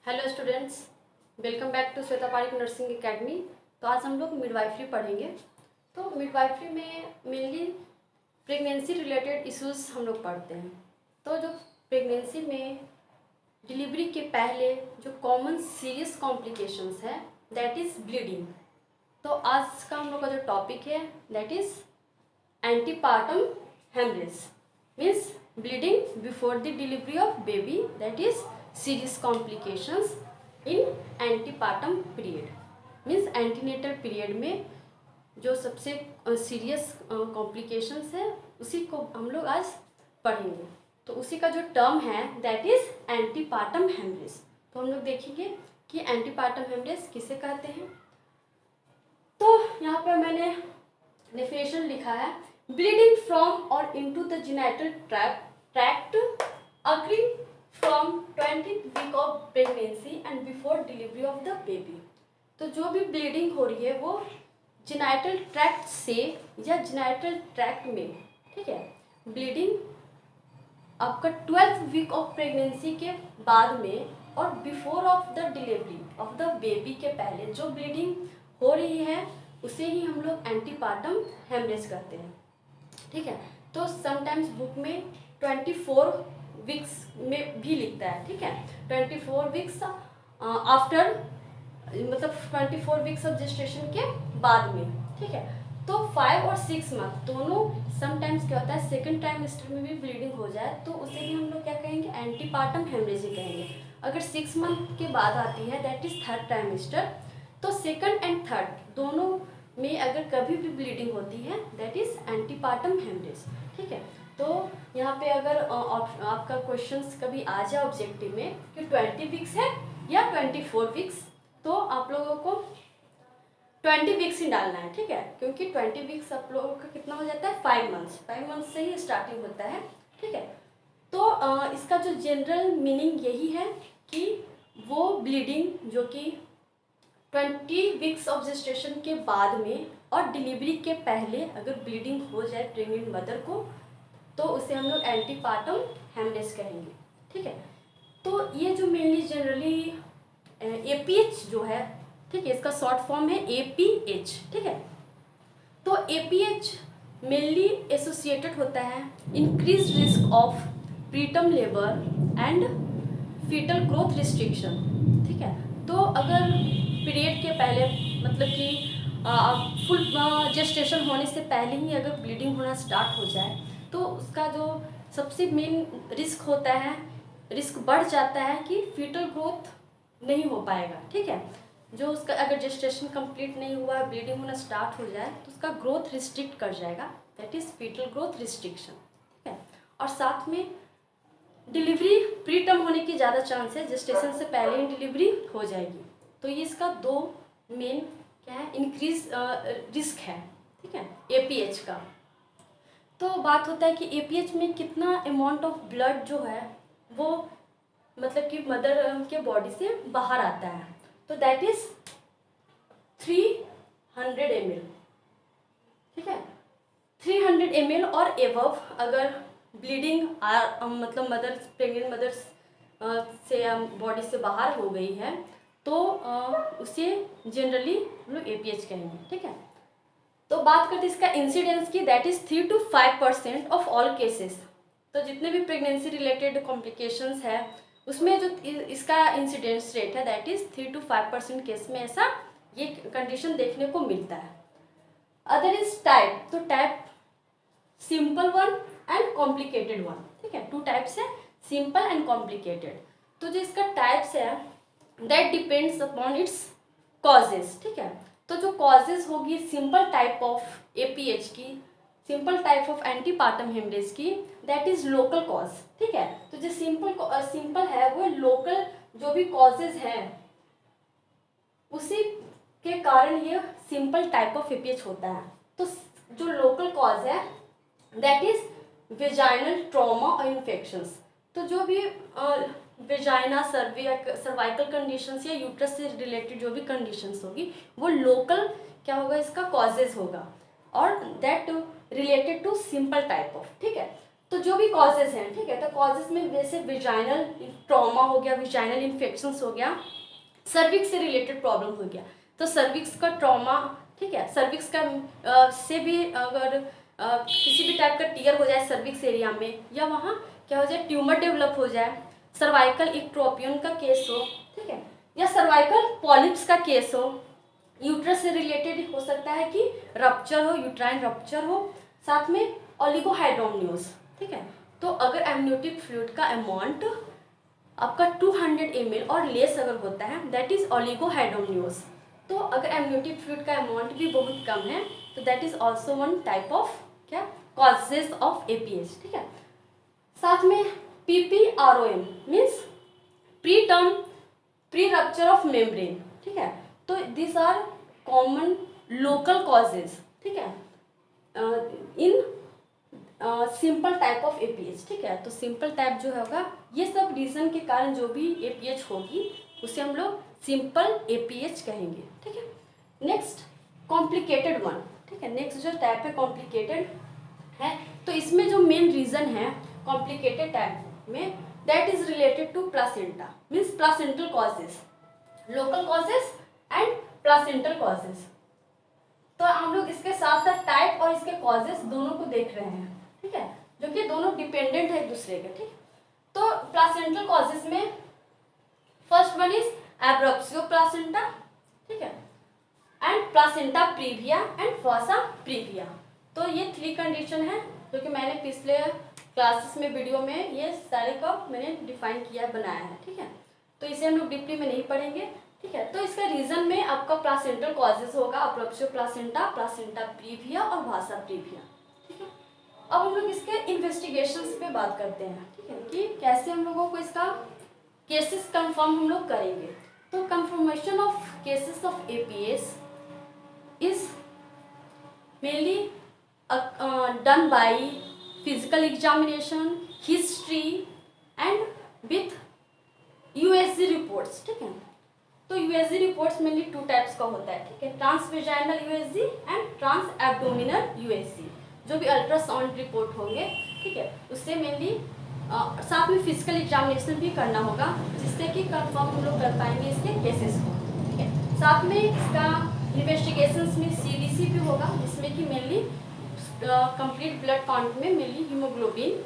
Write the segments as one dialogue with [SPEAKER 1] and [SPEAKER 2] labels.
[SPEAKER 1] Hello students, welcome back to Shweta Pareek nursing academy. तो आज हम लोग मिडवाइफरी पढ़ेंगे। तो मिडवाइफरी में मेनली प्रेगनेंसी रिलेटेड इश्यूज हम लोग पढ़ते हैं। तो जो प्रेगनेंसी में डिलीवरी के पहले जो कॉमन सीरियस कॉम्प्लिकेशंस है दैट इज़ ब्लीडिंग। तो आज का हम लोग का जो टॉपिक है that is antepartum haemorrhage, means bleeding before the delivery of baby, that is serious complications in antepartum period, means antenatal period में जो सबसे सीरियस कॉम्प्लिकेशंस है उसी को हम लोग आज पढ़ेंगे। तो उसी का जो टर्म है दैट इज एंटीपार्टम हेमरेज। तो हम लोग देखेंगे कि एंटीपार्टम हेमरेज किसे कहते हैं। तो यहाँ पर मैंने डेफिनेशन लिखा है, bleeding from or into the genital tract occurring from 20th week of pregnancy and before delivery of the baby। तो जो भी ब्लीडिंग हो रही है वो जेनाइटल ट्रैक्ट से या जेनाइटल ट्रैक्ट में, ठीक है, ब्लीडिंग आपका 12th वीक ऑफ प्रेगनेंसी के बाद में और before of the delivery of the baby के पहले जो ब्लीडिंग हो रही है उसे ही हम लोग एंटीपार्टम हेमरेज करते हैं, ठीक है। तो समटाइम्स बुक में 24 वीक्स में भी लिखता है, ठीक है, 24 वीक्स आफ्टर, मतलब 24 वीक्स ऑफ जेस्टेशन के बाद में, ठीक है। तो 5 और 6 मंथ दोनों, समटाइम्स क्या होता है सेकेंड टाइमेस्टर में भी ब्लीडिंग हो जाए तो उसे भी हम लोग क्या कहेंगे, एंटीपार्टम हेमरेज ही कहेंगे। अगर 6 मंथ के बाद आती है दैट इज थर्ड टाइमेस्टर, तो सेकेंड एंड थर्ड दोनों में अगर कभी भी ब्लीडिंग होती है दैट इज एंटीपार्टम हेमरेज, ठीक है। तो यहाँ पे अगर आपका क्वेश्चंस कभी आ जाए ऑब्जेक्टिव में कि 20 वीक्स है या 24 वीक्स, तो आप लोगों को 20 वीक्स ही डालना है, ठीक है, क्योंकि 20 वीक्स आप लोगों का कितना हो जाता है 5 मंथ्स से ही स्टार्टिंग होता है, ठीक है। तो इसका जो जनरल मीनिंग यही है कि वो ब्लीडिंग जो कि 20 वीक्स ऑफ जेस्टेशन के बाद में और डिलीवरी के पहले अगर ब्लीडिंग हो जाए प्रेग्नेंट मदर को तो उसे हम लोग एंटीपार्टम हेमरेज कहेंगे, ठीक है। तो ये जो मेनली जनरली एपीएच जो है, ठीक है, इसका शॉर्ट फॉर्म है एपीएच, ठीक है। तो एपीएच मेनली एसोसिएटेड होता है increase risk of preterm labour and fetal growth restriction, ठीक है। तो अगर पीरियड के पहले, मतलब कि फुल जेस्टेशन होने से पहले ही अगर ब्लीडिंग होना स्टार्ट हो जाए तो उसका जो सबसे मेन रिस्क होता है, रिस्क बढ़ जाता है कि फीटल ग्रोथ नहीं हो पाएगा, ठीक है। जो उसका अगर जेस्टेशन कंप्लीट नहीं हुआ, ब्लीडिंग होना स्टार्ट हो जाए तो उसका ग्रोथ रिस्ट्रिक्ट कर जाएगा, that is fetal growth restriction, ठीक है। और साथ में डिलीवरी प्री टर्म होने की ज़्यादा चांस है, जेस्टेशन से पहले ही डिलीवरी हो जाएगी। तो ये इसका दो मेन क्या है, इंक्रीज रिस्क है, ठीक है, एपीएच का। तो बात होता है कि एपीएच में कितना अमाउंट ऑफ ब्लड जो है वो मतलब कि मदर के बॉडी से बाहर आता है, तो दैट इज 300 ml, ठीक है। 300 ml और एबव अगर ब्लीडिंग मतलब मदर प्रेग्नेंट मदर्स से बॉडी से बाहर हो गई है तो उसे जनरली हम लोग एपीएच कहेंगे, ठीक है। तो बात करते हैं इसका इंसिडेंस की, that is 3 to 5% of all cases. तो जितने भी प्रेगनेंसी रिलेटेड कॉम्प्लिकेशंस है उसमें जो इसका इंसिडेंस रेट है दैट इज 3 to 5% केस में ऐसा ये कंडीशन देखने को मिलता है। अदर इज टाइप, तो type simple one and complicated one, ठीक है, 2 टाइप्स है, सिंपल एंड कॉम्प्लिकेटेड। तो जो इसका टाइप्स है that depends upon its causes, ठीक है। तो जो कॉजेज होगी सिंपल टाइप ऑफ एपीएच की, simple type of antepartum haemorrhage की, दैट इज लोकल कॉज, ठीक है। तो जो सिंपल है वो लोकल जो भी कॉजेज हैं उसी के कारण ये सिंपल टाइप ऑफ एपीएच होता है। तो जो लोकल कॉज है दैट इज वेजाइनल ट्रॉमा और इन्फेक्शंस। तो जो भी वेजाइना, सर्वाइकल कंडीशंस या यूट्रस से रिलेटेड जो भी कंडीशंस होगी वो लोकल क्या होगा, इसका कॉजेज होगा, और that related to simple type of, ठीक है। तो जो भी कॉजेज हैं, ठीक है, तो कॉजेज में जैसे विजाइनल ट्रॉमा हो गया, विजाइनल इन्फेक्शंस हो गया, सर्विक्स से रिलेटेड प्रॉब्लम हो गया, तो सर्विक्स का ट्रॉमा, ठीक है, सर्विक्स का से भी अगर किसी भी टाइप का टीयर हो जाए सर्विक्स एरिया में, या वहाँ क्या हो जाए ट्यूमर डेवलप हो जाए, सर्वाइकल इक्ट्रोपियन का केस हो, ठीक है, या सर्वाइकल पॉलिप्स का केस हो, यूट्रस से रिलेटेड हो सकता है कि रप्चर हो, यूट्राइन रप्चर हो, साथ में ओलिगोहाइड्रोमनियोज, ठीक है। तो अगर एमनियोटिक फ्लूइड का अमाउंट आपका 200 ml और लेस अगर होता है, दैट इज ओलिगोहाइड्रोमनियोज। तो अगर एमनियोटिक फ्लूइड का अमाउंट भी बहुत कम है, तो that is also one type of क्या कॉजेज ऑफ एपीएच, ठीक है। साथ में PPROM means pre term pre rupture of membrane, ठीक है। तो this are common local causes, ठीक है, in simple type of APH, ठीक है। तो सिंपल टाइप जो होगा, ये सब रीजन के कारण जो भी एपीएच होगी उसे हम लोग सिंपल एपीएच कहेंगे, ठीक है। नेक्स्ट कॉम्प्लिकेटेड वन, ठीक है, नेक्स्ट जो टाइप है कॉम्प्लिकेटेड है, तो इसमें जो मेन रीजन है कॉम्प्लिकेटेड टाइप में, that is related to placenta means placental causes, local causes and placental causes. तो हम लोग इसके साथ साथ टाइप और इसके कॉजेज दोनों को देख रहे हैं, ठीक है, जो कि दोनों डिपेंडेंट है एक दूसरे के, ठीक। तो प्लासेंटल कॉजेज में फर्स्ट वन इज एब्रप्सियो प्लासेंटा, ठीक है, and placenta previa and fossa previa. तो ये 3 कंडीशन है जो कि मैंने पिछले क्लासेस में वीडियो में ये सारे का मैंने डिफाइन किया बनाया है, ठीक है। तो इसे हम लोग डीपली में नहीं पढ़ेंगे, ठीक है। तो इसका रीजन में आपका प्लासेंटल कॉजेज होगा एब्रप्सियो प्लासेंटा, प्लासेंटा प्रीविया और भासा प्रीविया, ठीक है। अब हम लोग इसके इन्वेस्टिगेशंस पे बात करते हैं, ठीक है, कि कैसे हम लोगों को इसका केसेस कंफर्म हम लोग करेंगे। तो confirmation of cases of APS is mainly done by physical examination, history and with USG reports, ठीक है। तो यूएसजी रिपोर्ट्स मेनली 2 टाइप्स का होता है, ठीक है, transvaginal USG and trans abdominal USG, जो भी अल्ट्रासाउंड रिपोर्ट होंगे, ठीक है, उससे मेनली साथ में फिजिकल एग्जामिनेशन भी करना होगा, जिससे कि कंफर्म हम लोग कर पाएंगे इसके केसेस को, ठीक है। साथ में इसका इन्वेस्टिगेशंस में सीबीसी भी होगा, जिसमें कि मेनली कंप्लीट ब्लड काउंट में मेनली हीमोग्लोबिन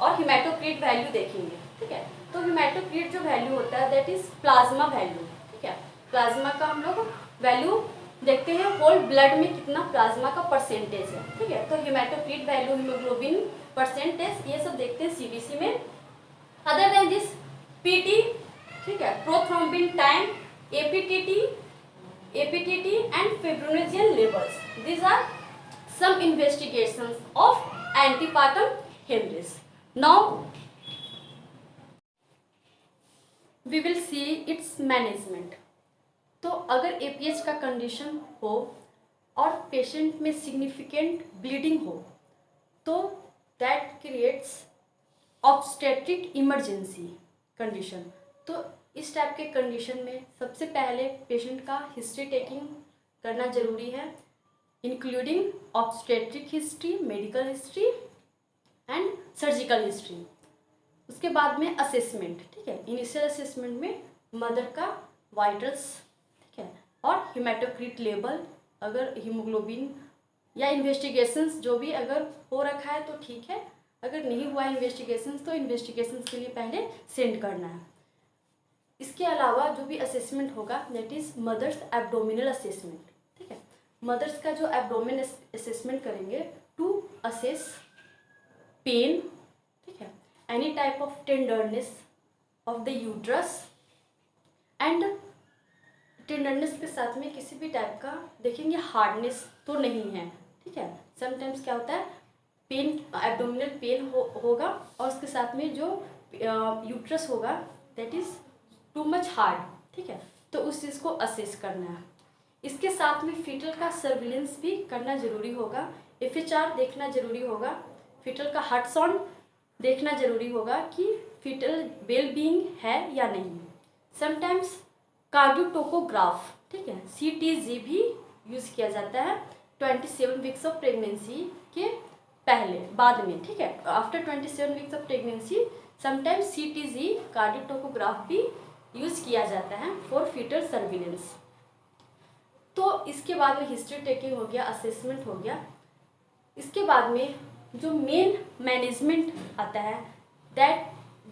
[SPEAKER 1] और हिमेटोक्रिट वैल्यू देखेंगे, ठीक है। तो हिमेटोक्रिट जो वैल्यू होता है दैट इज प्लाज्मा वैल्यू, ठीक है। प्लाज्मा का हम लोग वैल्यू देखते हैं, होल ब्लड में कितना प्लाज्मा का परसेंटेज है, ठीक है। तो हिमेटोक्रिट वैल्यू, हीमोग्लोबिन परसेंटेज, ये सब देखते हैं सीबीसी में। अदर देन दिस पीटी, ठीक है, prothrombin time, APTT and fibrinogen levels, these are some investigations of antepartum hemorrhage. Now we will see its management. तो अगर एपीएच का कंडीशन हो और पेशेंट में सिग्निफिकेंट ब्लीडिंग हो, तो that creates obstetric emergency condition. तो इस टाइप के कंडीशन में सबसे पहले पेशेंट का हिस्ट्री टेकिंग करना जरूरी है, including obstetric history, medical history and surgical history. उसके बाद में असेसमेंट, ठीक है, इनिशियल असेसमेंट में मदर का वाइटल्स, ठीक है, और हिमेटोक्रिट लेवल, अगर हीमोग्लोबिन या इन्वेस्टिगेशंस जो भी अगर हो रखा है तो ठीक है, अगर नहीं हुआ इन्वेस्टिगेशंस तो इन्वेस्टिगेशंस के लिए पहले सेंड करना है। इसके अलावा जो भी असेसमेंट होगा that is mother's abdominal assessment, ठीक है। मदर्स का जो एब्डोमिन असेसमेंट करेंगे टू असेस पेन, ठीक है, any type of tenderness of the uterus and tenderness के साथ में किसी भी टाइप का देखेंगे हार्डनेस तो नहीं है, ठीक है। समटाइम्स क्या होता है पेन, एब्डोमिनल पेन होगा और उसके साथ में जो यूट्रस होगा that is too much hard, ठीक है, तो उस चीज़ को असेस करना है। इसके साथ में फीटल का सर्विलेंस भी करना जरूरी होगा, FHR देखना जरूरी होगा, फीटल का हार्ट साउंड देखना जरूरी होगा कि फीटल वेल बीइंग है या नहीं। समटाइम्स कार्डियोटोकोग्राफ, ठीक है, CTG भी यूज़ किया जाता है 27 वीक्स ऑफ प्रेगनेंसी के पहले, बाद में, ठीक है, after 27 weeks of pregnancy sometimes CTG कार्डियोटोकोग्राफ भी यूज किया जाता है फॉर फीटल सर्विलेंस। तो इसके बाद में हिस्ट्री टेकिंग हो गया, असेसमेंट हो गया। इसके बाद में जो मेन मैनेजमेंट आता है that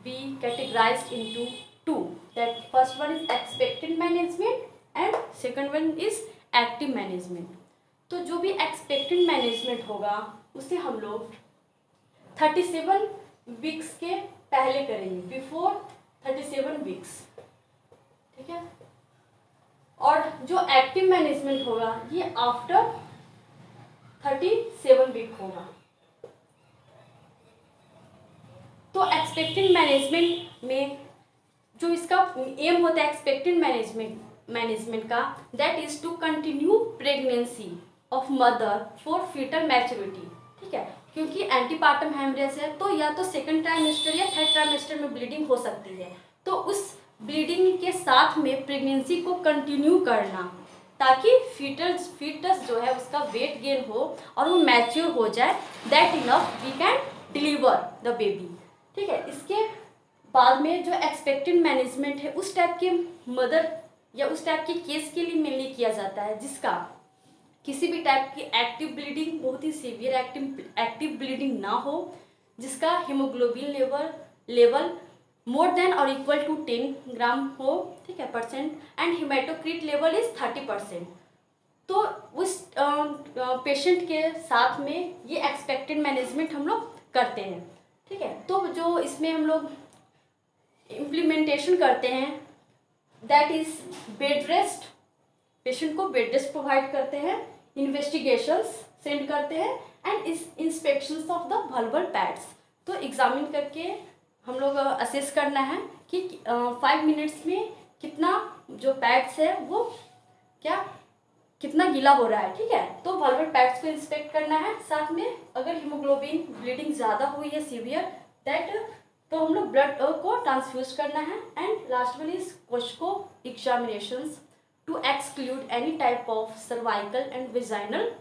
[SPEAKER 1] be categorised into two, that first one is expected management and second one is active management. तो जो भी एक्सपेक्टेड मैनेजमेंट होगा उसे हम लोग 37 वीक्स के पहले करेंगे, बिफोर 37 वीक्स, ठीक है। और जो एक्टिव मैनेजमेंट होगा ये आफ्टर 37 वीक होगा। तो एक्सपेक्टेड मैनेजमेंट में जो इसका एम होता है एक्सपेक्टेड मैनेजमेंट का, that is to continue pregnancy of mother for fetal maturity, ठीक है, क्योंकि एंटीपार्टम हेमरेज है तो या तो सेकंड ट्राइमेस्टर या थर्ड ट्राइमेस्टर में ब्लीडिंग हो सकती है। तो उस ब्लीडिंग के साथ में प्रेगनेंसी को कंटिन्यू करना ताकि फीटस जो है उसका वेट गेन हो और वो मैच्योर हो जाए, that enough we can deliver the baby, ठीक है। इसके बाद में जो एक्सपेक्टेड मैनेजमेंट है उस टाइप के मदर या उस टाइप के केस के लिए मेनली किया जाता है जिसका किसी भी टाइप की एक्टिव ब्लीडिंग, बहुत ही सीवियर एक्टिव ब्लीडिंग ना हो, जिसका हीमोग्लोबिन लेवल मोर देन और इक्वल टू 10 ग्राम हो, ठीक है, percent, and haematocrit level is 30%। तो उस पेशेंट के साथ में ये एक्सपेक्टेड मैनेजमेंट हम लोग करते हैं, ठीक है। तो जो इसमें हम लोग इम्प्लीमेंटेशन करते हैं that is bed rest, patient को बेड रेस्ट प्रोवाइड करते हैं, इन्वेस्टिगेशंस सेंड करते हैं and inspections of the vulval pads. तो एग्जामिन करके हम लोग असेस करना है कि 5 मिनट्स में कितना जो पैड्स है वो कितना गीला हो रहा है, ठीक है। तो वल्वल पैड्स को इंस्पेक्ट करना है, साथ में अगर हीमोग्लोबिन ब्लीडिंग ज़्यादा हुई है सीवियर दैट, तो हम लोग ब्लड को ट्रांसफ्यूज करना है। And last one is Cusco examinations to exclude any type of cervical and vaginal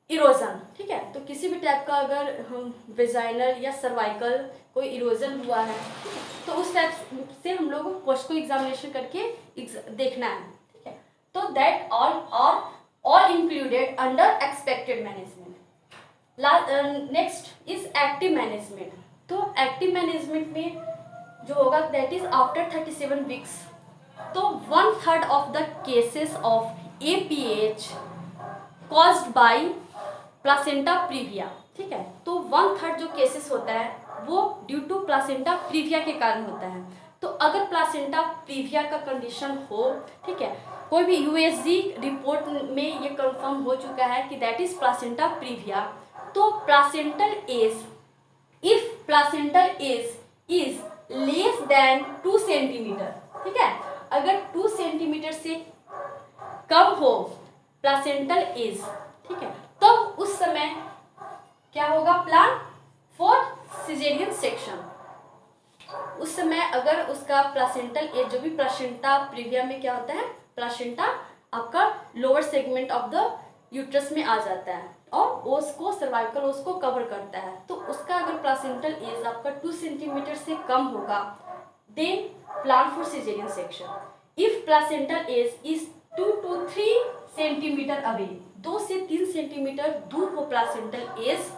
[SPEAKER 1] erosion, ठीक है। तो किसी भी टाइप का अगर हम वेजाइनल या सर्वाइकल कोई इरोजन हुआ है तो उस टाइप से हम लोग कोस्को एग्जामिनेशन करके देखना है, ठीक है। तो that all included under expected management. Next is active management. तो एक्टिव मैनेजमेंट में जो होगा दैट इज आफ्टर 37 वीक्स। तो 1/3 of the cases of APH caused by placenta previa, ठीक है। तो 1/3 जो केसेस होता है वो ड्यू टू प्लासेंटा प्रीविया के कारण होता है। तो अगर प्लासेंटा प्रीविया का कंडीशन हो, ठीक है, कोई भी USG रिपोर्ट में ये कंफर्म हो चुका है कि दैट इज प्लासेंटा प्रीविया, तो placental edge, if placental edge is less than 2 centimetre, ठीक है, अगर 2 सेंटीमीटर से कम हो प्लासेंटल एज, ठीक है, तो उस समय क्या होगा, प्लान फॉर सिजेरियन सेक्शन। उस समय अगर उसका प्लासेंटल एज, जो भी प्लासेंटा प्रीविया में क्या होता है, प्लासेंटा आपका lower segment of the uterus में आ जाता है और ओस को, सर्वाइकल ओस को कवर करता है। तो उसका अगर प्लासेंटल एज आपका 2 सेंटीमीटर से कम होगा then plan for caesarean section. If placental edge is 2 to 3 centimetre away, 2 से 3 सेंटीमीटर दूर हो प्लासेंटल एज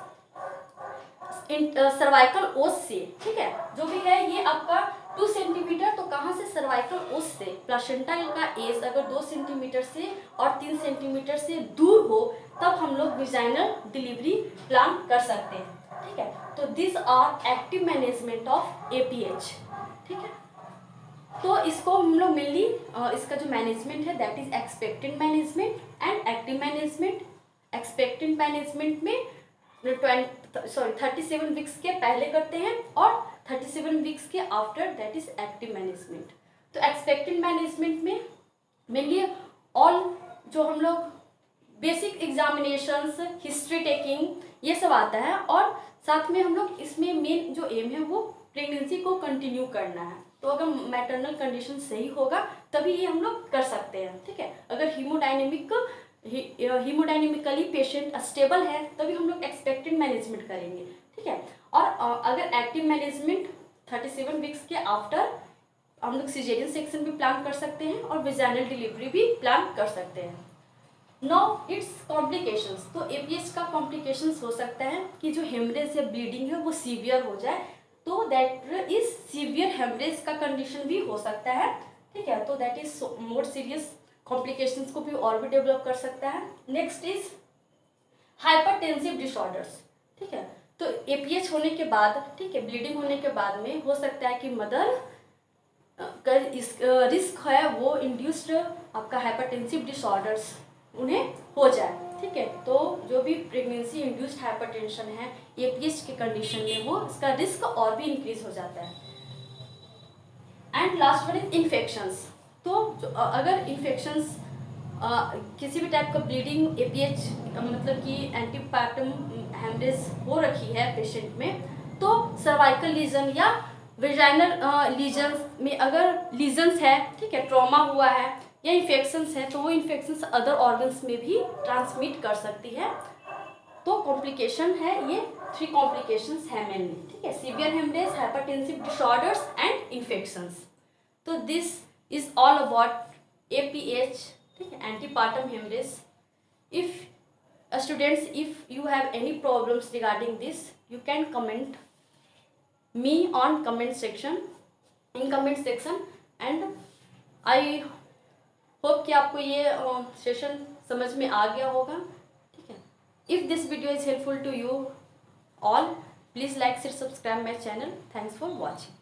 [SPEAKER 1] सर्वाइकल ओस से, ठीक है, जो भी है ये आपका 2 सेंटीमीटर, तो कहाँ से, सर्वाइकल ओस से। प्लासेंटा का एज अगर 2 सेंटीमीटर से और 3 सेंटीमीटर से दूर हो तब हम लोग विजाइनल डिलीवरी प्लान कर सकते हैं, ठीक है। तो this are active management of APH, ठीक है। तो इसको हम लोग मेनली इसका जो मैनेजमेंट है that is expected management and active management. Expected management में 37 वीक्स के पहले करते हैं और 37 वीक्स के after, that is active management. तो एक्सपेक्टेड मैनेजमेंट में मेनली ऑल जो हम लोग बेसिक एग्जामिनेशंस, हिस्ट्री टेकिंग, ये सब आता है और साथ में हम लोग इसमें मेन जो एम है वो प्रेगनेंसी को कंटिन्यू करना है। तो अगर मैटरनल कंडीशन सही होगा तभी ये हम लोग कर सकते हैं, ठीक है। अगर हीमोडायनेमिक हीमोडायनेमिकली पेशेंट स्टेबल है तभी हम लोग एक्सपेक्टेड मैनेजमेंट करेंगे, ठीक है। और अगर एक्टिव मैनेजमेंट 37 वीक्स के आफ्टर हम लोग सिजेरियन सेक्शन भी प्लान कर सकते हैं और वेजाइनल डिलीवरी भी प्लान कर सकते हैं। Now it's complications. तो एपीएच का कॉम्प्लिकेशंस हो सकता है कि जो हेमरेज या ब्लीडिंग है वो सीवियर हो जाए, तो दैट इज सीवियर हेमरेज का कंडीशन भी हो सकता है, ठीक है। तो that is more serious complications को भी और भी डेवलप कर सकता है। नेक्स्ट इज हाइपरटेंसिव डिसऑर्डर्स, ठीक है। तो एपीएच होने के बाद, ठीक है, ब्लीडिंग होने के बाद में हो सकता है कि मदर का रिस्क है वो इंड्यूस्ड आपका हाइपरटेंसिव डिसऑर्डर्स उन्हें हो जाए, ठीक है। तो जो भी प्रेगनेंसी इंड्यूस्ड हाइपरटेंशन है एपीएच के कंडीशन में वो इसका रिस्क और भी इंक्रीज हो जाता है। And last one is infections. तो अगर इन्फेक्शंस किसी भी टाइप का ब्लीडिंग एपीएच मतलब कि एंटीपार्टम हेमरेज हो रखी है पेशेंट में, तो सर्वाइकल लीजन या वेजाइनल लीजन्स में अगर लीजन्स है, ठीक है, ट्रॉमा हुआ है या इन्फेक्शंस है, तो वो इन्फेक्शंस अदर ऑर्गन्स में भी ट्रांसमिट कर सकती है। तो कॉम्प्लिकेशन है, ये 3 कॉम्प्लिकेशंस है मेनली, ठीक है, severe haemorrhage, hypertensive disorders and infections. तो this is all about APH, ठीक है, antepartum haemorrhage. If students, if you have any problems regarding this, you can comment me on comment section, in comment section, and I hope कि आपको ये session समझ में आ गया होगा, ठीक है। If this video is helpful to you all, please like share subscribe my channel. Thanks for watching.